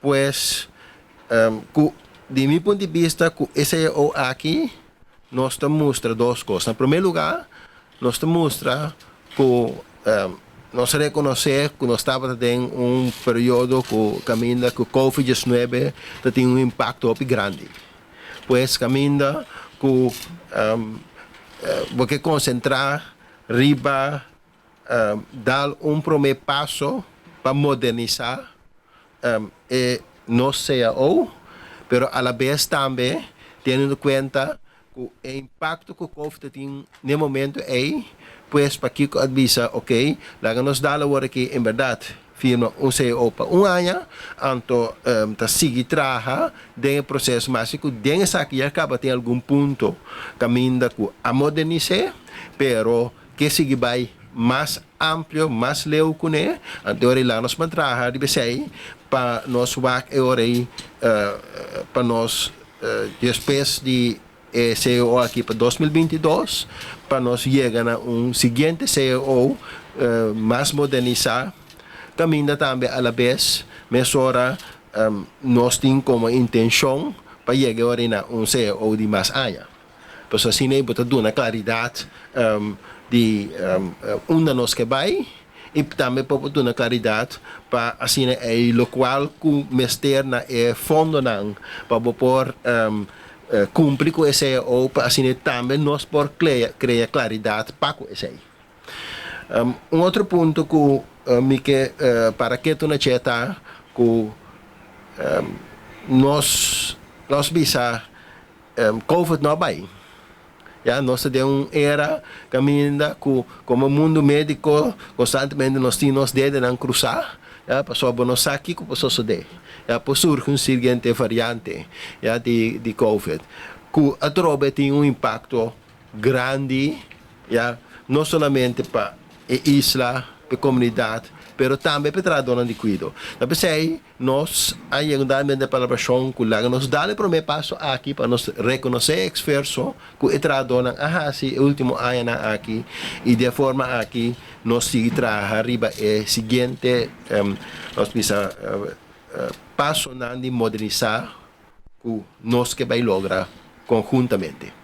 pues, de mi punto de vista, esse o aqui, nós te mostra duas coisas. Em primeiro lugar, nós te mostra que nós reconhecer que nós estávamos em período que caminha que o Covid-19 tem impacto grande. Pois caminha que porque concentrar riba dar primeiro passo para modernizar no CEO, pero a la vez também tendo em conta que o impacto que o COVID tem no momento pues para que avisa, ok, lá nos dá a hora que em verdade firma CEO para ano, então tá seguir trabalhar dentro do processo mágico, dentro essa que acaba tem algum ponto caminho que a modernizar, pero que sigue vai mais amplo, mais leu com né, então lá nós vamos trabalhar de BCI para nós para nós depois de CEO aqui para 2022, para nós chegar a seguinte CEO mais modernizado, caminho também a la vez, mas ora nós temos como intenção para chegar a CEO de mais anos. Por isso, assim, nós temos uma claridade de onde nós que vai, e também para ter uma claridade para assim o qual que o mestre na fundo não para pôr cumprir com esse ou para assim também nós por criar claridade para com esse. Outro ponto que me que para que tu na cheta que nós visa COVID não vai. Já nós temos era caminhando como mundo médico constantemente nós temos dedos a cruzar, já passou por nós aqui que passou suceder, já por surge seguinte variante, já de COVID, que a tropa tem impacto grande, já não somente para a isla, para a comunidade, pero também para a dona de cuido. Então, sei, nós aí andamos de colaboração com lá, nós dá o primeiro passo aqui para nós reconhecer o esforço que a dona se o último ano aqui e de forma aqui nós seguir arriba é seguinte nós precisa passo de modernizar que nós que vai lograr conjuntamente.